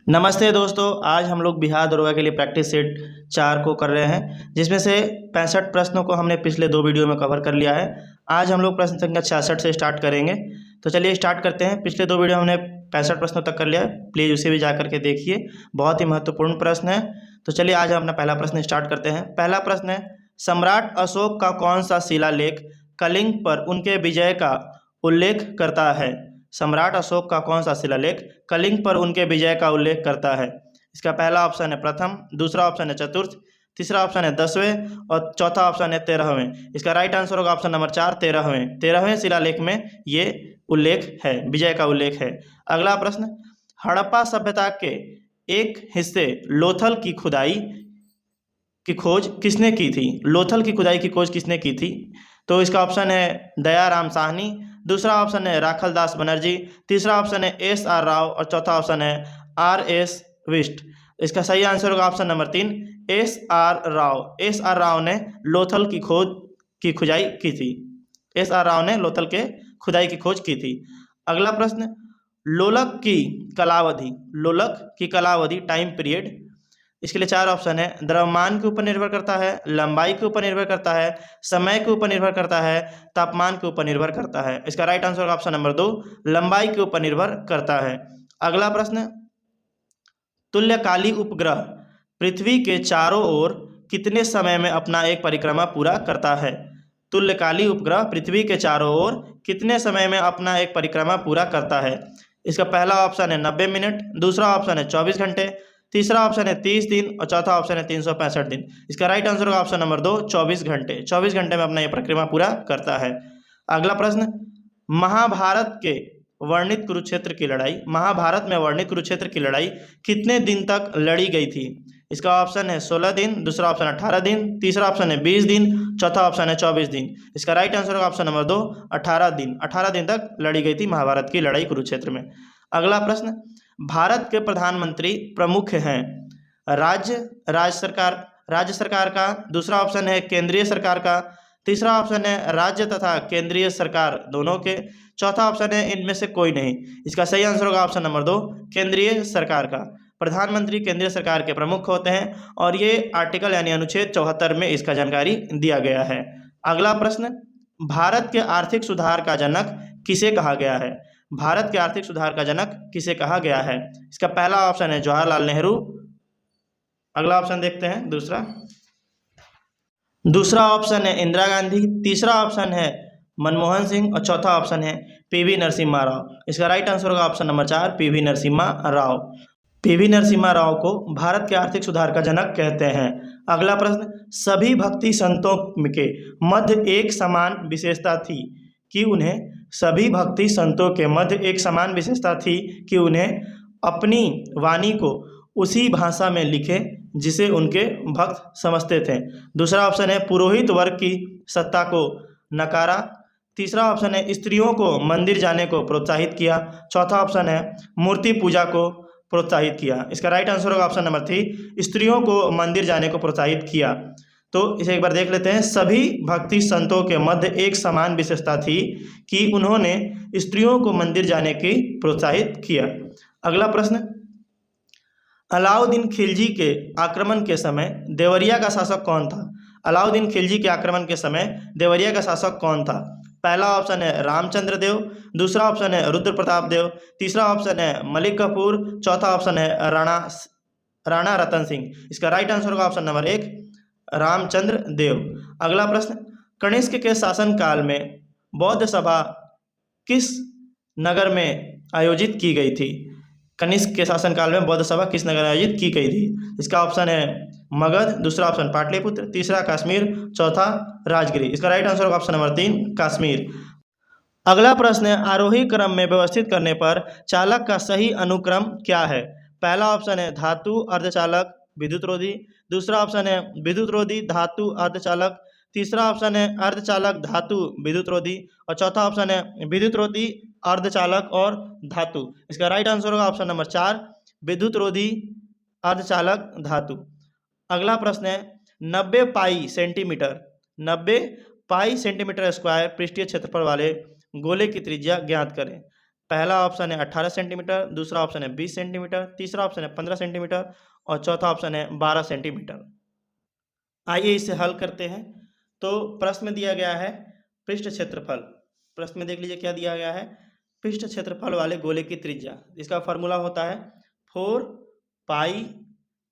नमस्ते दोस्तों, आज हम लोग बिहार दरोगा के लिए प्रैक्टिस सेट 4 को कर रहे हैं, जिसमें से 65 प्रश्नों को हमने पिछले 2 वीडियो में कवर कर लिया है। आज हम लोग प्रश्न संख्या 66 से स्टार्ट करेंगे। तो चलिए स्टार्ट करते हैं। पिछले 2 वीडियो हमने 65 प्रश्नों तक कर लिया है, प्लीज़ उसे भी जा करके देखिए, बहुत ही महत्वपूर्ण प्रश्न है। तो चलिए आज हम अपना पहला प्रश्न स्टार्ट करते हैं। पहला प्रश्न है, सम्राट अशोक का कौन सा शिलालेख कलिंग पर उनके विजय का उल्लेख करता है? सम्राट अशोक का कौन सा शिलालेख कलिंग पर उनके विजय का उल्लेख करता है? इसका पहला ऑप्शन है प्रथम, दूसरा ऑप्शन है चतुर्थ, तीसरा ऑप्शन है 10वें और चौथा ऑप्शन है 13वें। इसका राइट आंसर होगा ऑप्शन नंबर 4, 13वें शिलालेख में ये उल्लेख है, विजय का उल्लेख है। अगला प्रश्न, हड़प्पा सभ्यता के एक हिस्से लोथल की खोज किसने की थी? लोथल की खुदाई की खोज किसने की थी? तो इसका ऑप्शन है दयाराम साहनी, दूसरा ऑप्शन है राखल दास बनर्जी, तीसरा ऑप्शन है SR राव और चौथा ऑप्शन है RS विष्ट। इसका सही आंसर होगा option number 3, SR Rao. SR Rao ने लोथल की खुदाई की थी। SR राव ने लोथल के खुदाई की खोज की थी। अगला प्रश्न, लोलक की कलावधि टाइम पीरियड। इसके लिए 4 ऑप्शन है, द्रव्यमान के ऊपर निर्भर करता है, लंबाई के ऊपर निर्भर करता है, समय के ऊपर निर्भर करता है, तापमान के ऊपर निर्भर करता है। इसका राइट आंसर होगा ऑप्शन नंबर 2, लंबाई के ऊपर निर्भर करता है। अगला प्रश्न, तुल्यकाली उपग्रह पृथ्वी के चारों ओर कितने समय में अपना एक परिक्रमा पूरा करता है? तुल्यकाली उपग्रह पृथ्वी के चारों ओर कितने समय में अपना एक परिक्रमा पूरा करता है? इसका पहला ऑप्शन है 90 मिनट, दूसरा ऑप्शन है 24 घंटे, तीसरा ऑप्शन है 30 दिन और चौथा ऑप्शन है 365 दिन। इसका राइट आंसर होगा ऑप्शन नंबर 2, 24 घंटे। 24 घंटे में अपना यह परिक्रमा पूरा करता है। अगला प्रश्न, महाभारत में वर्णित कुरुक्षेत्र की लड़ाई कितने दिन तक लड़ी गई थी? इसका ऑप्शन है 16 दिन, दूसरा ऑप्शन 18 दिन, तीसरा ऑप्शन है 20 दिन, चौथा ऑप्शन है 24 दिन। इसका राइट आंसर होगा ऑप्शन नंबर 2, 18 दिन। 18 दिन तक लड़ी गई थी महाभारत की लड़ाई कुरुक्षेत्र में। अगला प्रश्न, भारत के प्रधानमंत्री प्रमुख हैं राज्य सरकार का, दूसरा ऑप्शन है केंद्रीय सरकार का, तीसरा ऑप्शन है राज्य तथा केंद्रीय सरकार दोनों के, चौथा ऑप्शन है इनमें से कोई नहीं। इसका सही आंसर होगा ऑप्शन नंबर 2, केंद्रीय सरकार का। प्रधानमंत्री केंद्रीय सरकार के प्रमुख होते हैं और ये आर्टिकल यानी अनुच्छेद 74 में इसका जानकारी दिया गया है। अगला प्रश्न, भारत के आर्थिक सुधार का जनक किसे कहा गया है? भारत के आर्थिक सुधार का जनक किसे कहा गया है? इसका पहला ऑप्शन है जवाहरलाल नेहरू। अगला ऑप्शन देखते हैं, दूसरा ऑप्शन है इंदिरा गांधी, तीसरा ऑप्शन है मनमोहन सिंह और चौथा ऑप्शन है PV नरसिम्हा राव। इसका राइट आंसर होगा option number 4, PV Narasimha Rao. PV Narasimha Rao को भारत के आर्थिक सुधार का जनक कहते हैं। अगला प्रश्न, सभी भक्ति संतों के मध्य एक समान विशेषता थी कि उन्हें अपनी वाणी को उसी भाषा में लिखे जिसे उनके भक्त समझते थे। दूसरा ऑप्शन है पुरोहित वर्ग की सत्ता को नकारा, तीसरा ऑप्शन है स्त्रियों को मंदिर जाने को प्रोत्साहित किया, चौथा ऑप्शन है मूर्ति पूजा को प्रोत्साहित किया। इसका राइट आंसर होगा ऑप्शन नंबर 3, स्त्रियों को मंदिर जाने को प्रोत्साहित किया। तो इसे एक बार देख लेते हैं। सभी भक्ति संतों के मध्य एक समान विशेषता थी कि उन्होंने स्त्रियों को मंदिर जाने की प्रोत्साहित किया। अगला प्रश्न, अलाउद्दीन खिलजी के आक्रमण के समय देवरिया का शासक कौन था? अलाउद्दीन खिलजी के आक्रमण के समय देवरिया का शासक कौन था? पहला ऑप्शन है रामचंद्र देव, दूसरा ऑप्शन है रुद्र प्रताप देव, तीसरा ऑप्शन है मलिक कपूर, चौथा ऑप्शन है राणा रतन सिंह। इसका राइट आंसर होगा ऑप्शन नंबर 1, रामचंद्र देव। अगला प्रश्न, कनिष्क के शासनकाल में बौद्ध सभा किस नगर में आयोजित की गई थी? कनिष्क के शासनकाल में बौद्ध सभा किस नगर में आयोजित की गई थी? इसका ऑप्शन है मगध, दूसरा ऑप्शन पाटलिपुत्र, तीसरा कश्मीर, चौथा राजगिरी। इसका राइट आंसर होगा ऑप्शन नंबर 3, कश्मीर। अगला प्रश्न है, आरोही क्रम में व्यवस्थित करने पर चालक का सही अनुक्रम क्या है? पहला ऑप्शन है धातु अर्धचालक विद्युत रोधी, दूसरा ऑप्शन है विद्युत रोधी धातु अर्धचालक, तीसरा ऑप्शन है अर्धचालक धातु विद्युत रोधी और चौथा ऑप्शन है विद्युत रोधी अर्धचालक और धातु। इसका राइट आंसर होगा ऑप्शन नंबर 4, विद्युत रोधी अर्धचालक धातु। अगला प्रश्न है, 90 पाई सेंटीमीटर स्क्वायर पृष्ठीय क्षेत्रफल वाले गोले की त्रिज्या ज्ञात करें। पहला ऑप्शन है 18 सेंटीमीटर, दूसरा ऑप्शन है 20 सेंटीमीटर, तीसरा ऑप्शन है 15 सेंटीमीटर और चौथा ऑप्शन है 12 सेंटीमीटर। आइए इसे हल करते हैं। तो प्रश्न में दिया गया है पृष्ठ क्षेत्रफल। प्रश्न में देख लीजिए क्या दिया गया है, पृष्ठ क्षेत्रफल वाले गोले की त्रिज्या। इसका फॉर्मूला होता है 4 पाई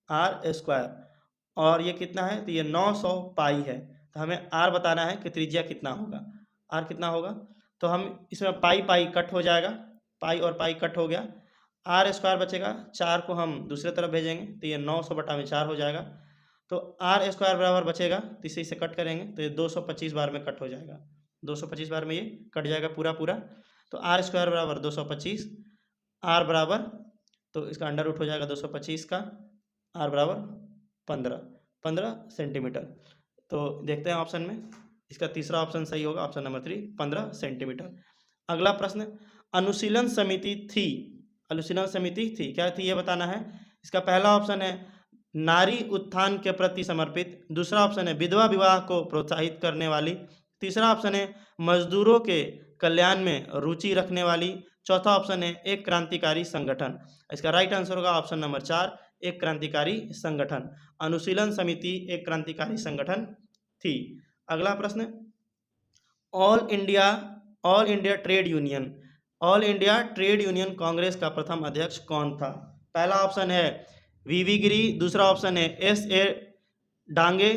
आर स्क्वायर, और ये कितना है, तो ये 900 पाई है। तो हमें आर बताना है कि त्रिज्या कितना होगा, आर कितना होगा। तो हम इसमें पाई पाई कट हो जाएगा, पाई और पाई कट हो गया, आर स्क्वायर बचेगा, 4 को हम दूसरे तरफ भेजेंगे तो ये 900/4 हो जाएगा। तो आर स्क्वायर बराबर बचेगा, तो इसे इसे कट करेंगे तो ये 225 बार में कट हो जाएगा, 225 बार में ये कट जाएगा पूरा पूरा। तो आर स्क्वायर बराबर 225, आर बराबर, तो इसका अंडर रूट हो जाएगा 225 का, आर बराबर 15 सेंटीमीटर। तो देखते हैं ऑप्शन में, इसका तीसरा ऑप्शन सही होगा, ऑप्शन नंबर 3 15 सेंटीमीटर। अगला प्रश्न, अनुशीलन समिति थी, अनुशीलन समिति थी क्या थी ये बताना है। इसका पहला ऑप्शन है नारी उत्थान के प्रति समर्पित, दूसरा ऑप्शन है विधवा विवाह को प्रोत्साहित करने वाली, तीसरा ऑप्शन है मजदूरों के कल्याण में रुचि रखने वाली, चौथा ऑप्शन है एक क्रांतिकारी संगठन। इसका राइट आंसर होगा ऑप्शन नंबर 4 एक क्रांतिकारी संगठन। अनुशीलन समिति एक क्रांतिकारी संगठन थी। अगला प्रश्न, all India trade union, all India trade union Congress का प्रथम अध्यक्ष कौन था। पहला ऑप्शन है वीवी गिरी, दूसरा ऑप्शन है एस.ए. डांगे,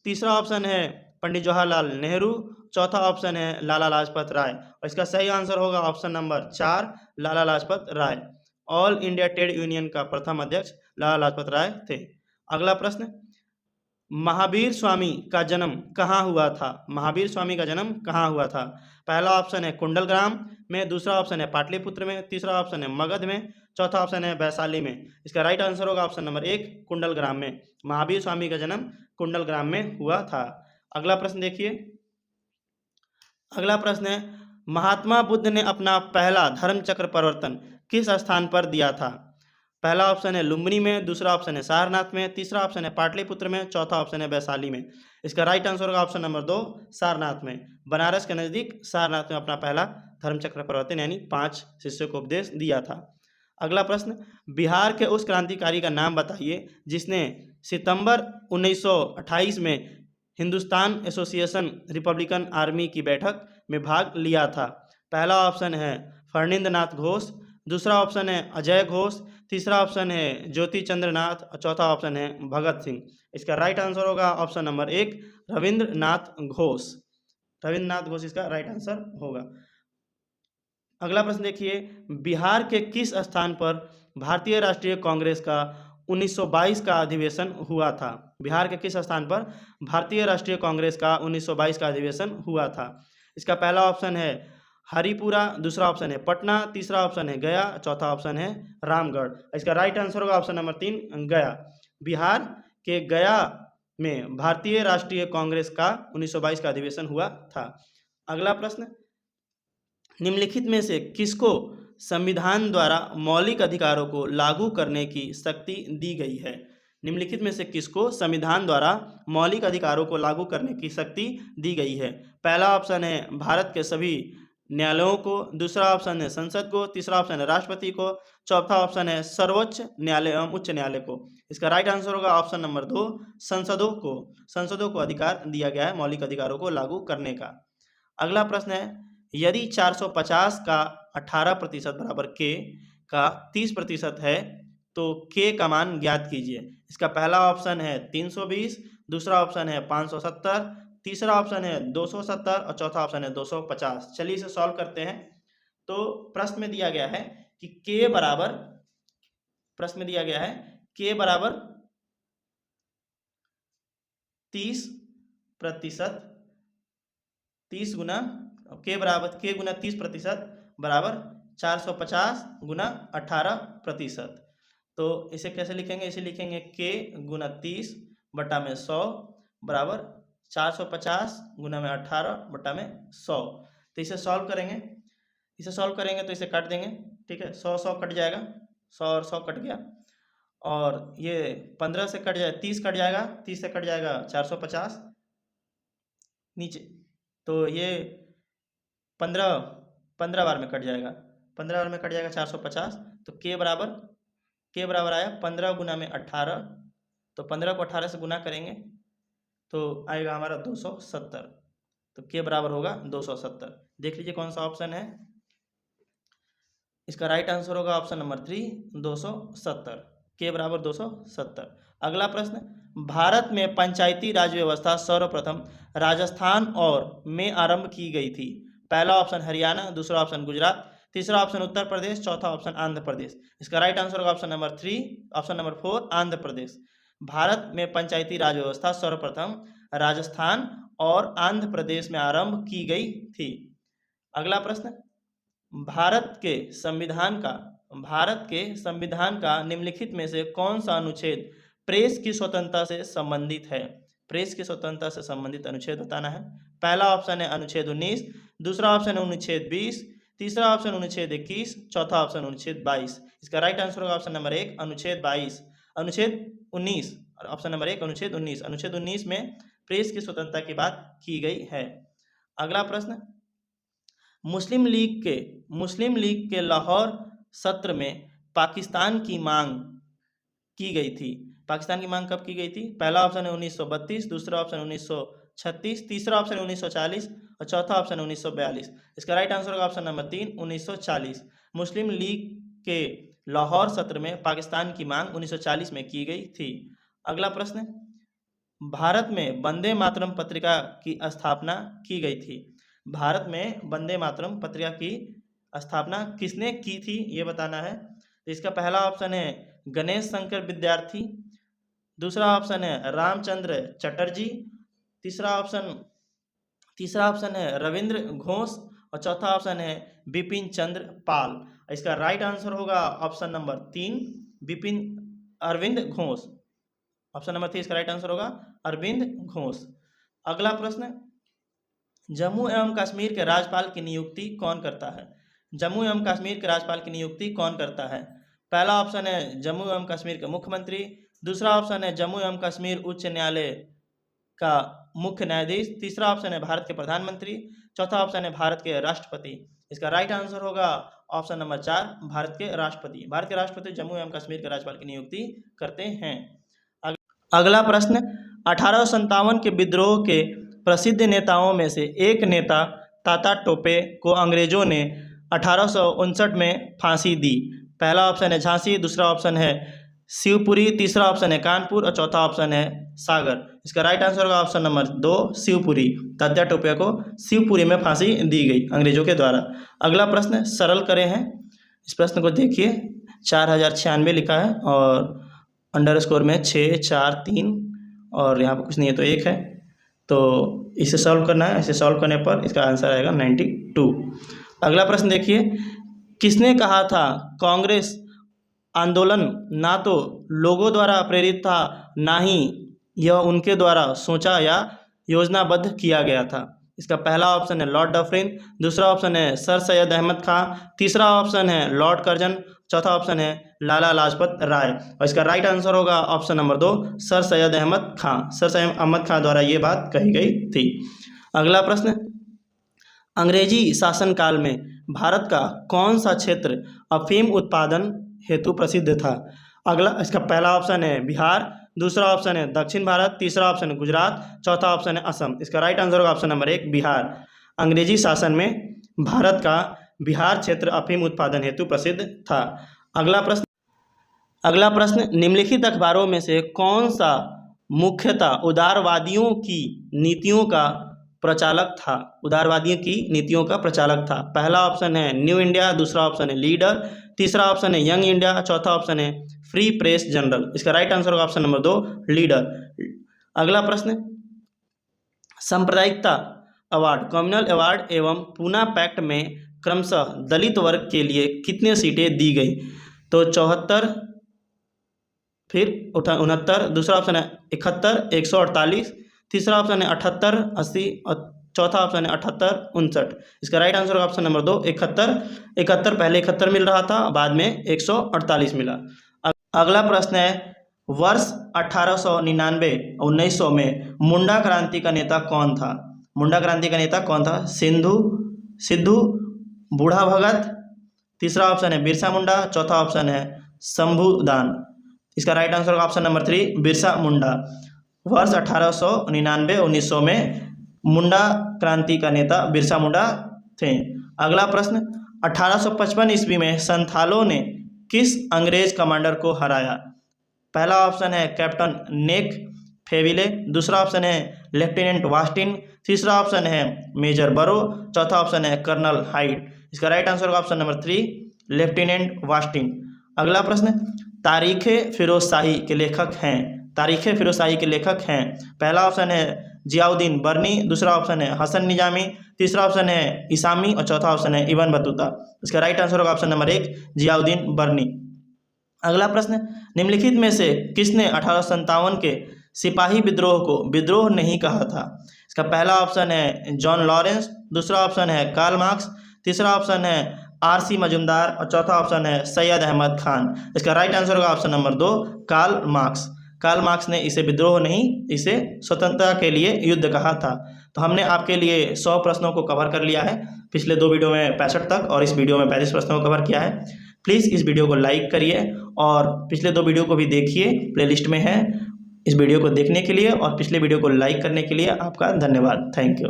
तीसरा ऑप्शन है पंडित जवाहरलाल नेहरू, चौथा ऑप्शन है लाला लाजपत राय। और इसका सही आंसर होगा option number 4 Lala Lajpat Rai. All India trade union का प्रथम अध्यक्ष लाला लाजपत राय थे। अगला प्रश्न, महावीर स्वामी का जन्म कहाँ हुआ था, महावीर स्वामी का जन्म कहाँ हुआ था। पहला ऑप्शन है कुंडलग्राम में, दूसरा ऑप्शन है पाटलिपुत्र में, तीसरा ऑप्शन है मगध में, चौथा ऑप्शन है वैशाली में। इसका राइट आंसर होगा ऑप्शन नंबर 1 कुंडलग्राम में। महावीर स्वामी का जन्म कुंडलग्राम में हुआ था। अगला प्रश्न देखिए, अगला प्रश्न है महात्मा बुद्ध ने अपना पहला धर्म चक्र परिवर्तन किस स्थान पर दिया था। पहला ऑप्शन है लुम्बिनी में, दूसरा ऑप्शन है सारनाथ में, तीसरा ऑप्शन है पाटलिपुत्र में, चौथा ऑप्शन है वैशाली में। इसका राइट आंसर होगा ऑप्शन नंबर 2 सारनाथ में। बनारस के नज़दीक सारनाथ में अपना पहला धर्मचक्र परिवर्तन यानी 5 शिष्यों को उपदेश दिया था। अगला प्रश्न, बिहार के उस क्रांतिकारी का नाम बताइए जिसने सितंबर 1928 में हिंदुस्तान एसोसिएशन रिपब्लिकन आर्मी की बैठक में भाग लिया था। पहला ऑप्शन है फर्निंद नाथ घोष, दूसरा ऑप्शन है अजय घोष, तीसरा ऑप्शन है ज्योति चंद्र नाथ और चौथा ऑप्शन है भगत सिंह। इसका राइट आंसर होगा ऑप्शन नंबर 1 रविंद्रनाथ घोष। रविंद्रनाथ घोष इसका राइट आंसर होगा। अगला प्रश्न देखिए, बिहार के किस स्थान पर भारतीय राष्ट्रीय कांग्रेस का 1922 का अधिवेशन हुआ था। बिहार के किस स्थान पर भारतीय राष्ट्रीय कांग्रेस का 1922 का अधिवेशन हुआ था। इसका पहला ऑप्शन है हरिपुरा, दूसरा ऑप्शन है पटना, तीसरा ऑप्शन है गया, चौथा ऑप्शन है रामगढ़। इसका राइट आंसर होगा ऑप्शन नंबर 3 गया। बिहार के गया में भारतीय राष्ट्रीय कांग्रेस का 1922 का अधिवेशन हुआ था। अगला प्रश्न, निम्नलिखित में से किसको संविधान द्वारा मौलिक अधिकारों को लागू करने की शक्ति दी गई है। निम्नलिखित में से किसको संविधान द्वारा मौलिक अधिकारों को लागू करने की शक्ति दी गई है। पहला ऑप्शन है भारत के सभी न्यायालयों को, दूसरा ऑप्शन है संसद को, तीसरा ऑप्शन है राष्ट्रपति को, चौथा ऑप्शन है सर्वोच्च न्यायालय एवं उच्च न्यायालय को। इसका राइट आंसर होगा ऑप्शन नंबर 2 संसदों को। संसदों को अधिकार दिया गया है मौलिक अधिकारों को लागू करने का। अगला प्रश्न है, यदि 450 का 18% बराबर k का 30% है तो k का मान ज्ञात कीजिए। इसका पहला ऑप्शन है 320, दूसरा ऑप्शन है 570, तीसरा ऑप्शन है 270 और चौथा ऑप्शन है 250। चलिए इसे सॉल्व करते हैं। तो प्रश्न में दिया गया है कि k बराबर, प्रश्न में दिया गया है k बराबर 30%, 30 गुना k बराबर k गुना 30% बराबर 450 गुना 18%। तो इसे कैसे लिखेंगे, इसे लिखेंगे k गुना 30 बटा में 100 बराबर 450 गुना में 18 बटा में 100। तो इसे सॉल्व करेंगे, इसे सॉल्व करेंगे तो इसे काट देंगे, ठीक है। 100 कट जाएगा, 100 और 100 कट गया, और ये 15 से कट जाए 30 कट जाएगा, 30 से कट जाएगा 450 नीचे, तो ये 15 बार में कट जाएगा, 15 में कट जाएगा 450, तो के बराबर आया 15 गुना में 18, तो 15 को 18 से गुना करेंगे तो आएगा हमारा 270, तो के बराबर होगा 270। देख लीजिए कौन सा ऑप्शन है, इसका राइट आंसर होगा ऑप्शन नंबर 3 270, के बराबर 270। अगला प्रश्न, भारत में पंचायती राज व्यवस्था सर्वप्रथम राजस्थान और में आरंभ की गई थी। पहला ऑप्शन हरियाणा, दूसरा ऑप्शन गुजरात, तीसरा ऑप्शन उत्तर प्रदेश, चौथा ऑप्शन आंध्र प्रदेश। इसका राइट आंसर होगा ऑप्शन नंबर 4 आंध्र प्रदेश। भारत में पंचायती राज व्यवस्था सर्वप्रथम राजस्थान और आंध्र प्रदेश में आरंभ की गई थी। अगला प्रश्न, भारत के संविधान का निम्नलिखित में से कौन सा अनुच्छेद प्रेस की स्वतंत्रता से संबंधित है। प्रेस की स्वतंत्रता से संबंधित अनुच्छेद बताना है। पहला ऑप्शन है अनुच्छेद 19, दूसरा ऑप्शन है अनुच्छेद 20, तीसरा ऑप्शन अनुच्छेद 21, चौथा ऑप्शन अनुच्छेद 22। इसका राइट आंसर होगा ऑप्शन नंबर 1 अनुच्छेद 22, अनुच्छेद 19, ऑप्शन नंबर 1 अनुच्छेद 19। अनुच्छेद 19 में प्रेस की स्वतंत्रता की बात की गई है। अगला प्रश्न, मुस्लिम लीग के लाहौर सत्र में पाकिस्तान की मांग की गई थी। पाकिस्तान की मांग कब की गई थी? पहला ऑप्शन है 1932, दूसरा ऑप्शन 1936, तीसरा ऑप्शन 1940 और चौथा ऑप्शन 1942। इसका राइट आंसर होगा ऑप्शन नंबर 3 1940। मुस्लिम लीग के लाहौर सत्र में पाकिस्तान की मांग 1940 में की गई थी। अगला प्रश्न, भारत में वंदे मातरम पत्रिका की स्थापना की गई थी। भारत में वंदे मातरम पत्रिका की स्थापना किसने की थी ये बताना है। तो इसका पहला ऑप्शन है गणेश शंकर विद्यार्थी, दूसरा ऑप्शन है रामचंद्र चटर्जी, तीसरा ऑप्शन है रविंद्र घोष और चौथा ऑप्शन है बिपिन चंद्र पाल। इसका राइट आंसर होगा option number 3 Arvind Ghosh. Option number 3 इसका राइट आंसर होगा अरविंद घोष। अगला प्रश्न, जम्मू एवं कश्मीर के राज्यपाल की नियुक्ति कौन करता है? जम्मू एवं कश्मीर के राज्यपाल की नियुक्ति कौन करता है? पहला ऑप्शन है जम्मू एवं कश्मीर के मुख्यमंत्री, दूसरा ऑप्शन है जम्मू एवं कश्मीर उच्च न्यायालय का मुख्य न्यायाधीश, तीसरा ऑप्शन है भारत के प्रधानमंत्री, चौथा ऑप्शन है भारत के राष्ट्रपति। इसका राइट आंसर होगा ऑप्शन नंबर 4 भारत के राष्ट्रपति। भारत के राष्ट्रपति जम्मू एवं कश्मीर के राज्यपाल की नियुक्ति करते हैं। अगला प्रश्न, 1857 के विद्रोह के प्रसिद्ध नेताओं में से एक नेता ताता टोपे को अंग्रेजों ने 1859 में फांसी दी। पहला ऑप्शन है झांसी, दूसरा ऑप्शन है शिवपुरी, तीसरा ऑप्शन है कानपुर और चौथा ऑप्शन है सागर। इसका राइट आंसर होगा ऑप्शन नंबर 2 शिवपुरी। तात्या टोपे को शिवपुरी में फांसी दी गई अंग्रेजों के द्वारा। अगला प्रश्न सरल करे हैं, इस प्रश्न को देखिए 4096 लिखा है और अंडरस्कोर में 6 4 3 और यहाँ पर कुछ नहीं है तो 1 है, तो इसे सॉल्व करना है। इसे सॉल्व करने पर इसका आंसर आएगा 92। अगला प्रश्न देखिए, किसने कहा था कांग्रेस आंदोलन ना तो लोगों द्वारा प्रेरित था ना ही यह उनके द्वारा सोचा या योजनाबद्ध किया गया था? इसका पहला ऑप्शन है लॉर्ड डफरिन, दूसरा ऑप्शन है सर सैयद अहमद खां, तीसरा ऑप्शन है लॉर्ड कर्जन, चौथा ऑप्शन है लाला लाजपत राय। और इसका राइट आंसर होगा option number 2 sir Syed Ahmad Khan. Sir Syed Ahmad Khan द्वारा ये बात कही गई थी। अगला प्रश्न, अंग्रेजी शासनकाल में भारत का कौन सा क्षेत्र अफीम उत्पादन हेतु प्रसिद्ध था? अगला इसका पहला ऑप्शन है बिहार, दूसरा ऑप्शन है दक्षिण भारत, तीसरा ऑप्शन है गुजरात, चौथा ऑप्शन है असम। इसका राइट आंसर होगा ऑप्शन नंबर 1 बिहार। अंग्रेजी शासन में भारत का बिहार क्षेत्र अफीम उत्पादन हेतु प्रसिद्ध था। अगला प्रश्न, निम्नलिखित अखबारों में से कौन सा मुख्यतः उदारवादियों की नीतियों का प्रचालक था? उदारवादियों की नीतियों का प्रचालक था। पहला ऑप्शन है न्यू इंडिया, दूसरा ऑप्शन है लीडर, तीसरा ऑप्शन है यंग इंडिया, चौथा ऑप्शन है फ्री प्रेस जर्नल। इसका राइट आंसर होगा ऑप्शन नंबर 2 लीडर। अगला प्रश्न, सांप्रदायिकता अवार्ड, कम्युनल अवार्ड एवं पूना पैक्ट में क्रमशः दलित वर्ग के लिए कितने सीटें दी गई? तो 74, फिर 69, दूसरा ऑप्शन है 71, 148, तीसरा ऑप्शन है 78, 80 और चौथा ऑप्शन है 78, 69। इसका राइट आंसर होगा ऑप्शन नंबर 2 71। पहले 71 मिल रहा था, बाद में 148 मिला। अगला प्रश्न है, वर्ष 1899 1900 में मुंडा क्रांति का नेता कौन था? मुंडा क्रांति का नेता कौन था? सिद्धू, बूढ़ा भगत, तीसरा ऑप्शन है बिरसा मुंडा, चौथा ऑप्शन है शंभुदान। इसका राइट आंसर होगा ऑप्शन नंबर 3 बिरसा मुंडा। वर्ष 1899-1900 में मुंडा क्रांति का नेता बिरसा मुंडा थे। अगला प्रश्न, 1855 ईस्वी में संथालों ने किस अंग्रेज कमांडर को हराया? पहला ऑप्शन है कैप्टन नेक फेविले, दूसरा ऑप्शन है लेफ्टिनेंट वास्टिन, तीसरा ऑप्शन है मेजर बरो, चौथा ऑप्शन है कर्नल हाइड। इसका राइट आंसर होगा ऑप्शन नंबर 3 लेफ्टिनेंट वास्टिन। अगला प्रश्न, तारीख़ फिरोज शाही के लेखक हैं। तारीख़ फिरोज शाही के लेखक हैं, पहला ऑप्शन है जियाउद्दीन बर्नी, दूसरा ऑप्शन है हसन निजामी, तीसरा ऑप्शन है इसामी और चौथा ऑप्शन है इब्न बतूता। इसका राइट आंसर होगा ऑप्शन नंबर 1 जियाउद्दीन बर्नी। अगला प्रश्न, निम्नलिखित में से किसने 1857 के सिपाही विद्रोह को विद्रोह नहीं कहा था? इसका पहला ऑप्शन है जॉन लॉरेंस, दूसरा ऑप्शन है कार्ल मार्क्स, तीसरा ऑप्शन है आर.सी. मजूमदार और चौथा ऑप्शन है सैयद अहमद खान। इसका राइट आंसर होगा option number 2 Karl Marx. Karl Marx ने इसे विद्रोह नहीं, इसे स्वतंत्रता के लिए युद्ध कहा था। तो हमने आपके लिए 100 प्रश्नों को कवर कर लिया है, पिछले 2 वीडियो में 65 तक और इस वीडियो में 35 प्रश्नों को कवर किया है। प्लीज़ इस वीडियो को लाइक करिए और पिछले 2 वीडियो को भी देखिए, प्लेलिस्ट में है। इस वीडियो को देखने के लिए और पिछले वीडियो को लाइक करने के लिए आपका धन्यवाद। Thank you.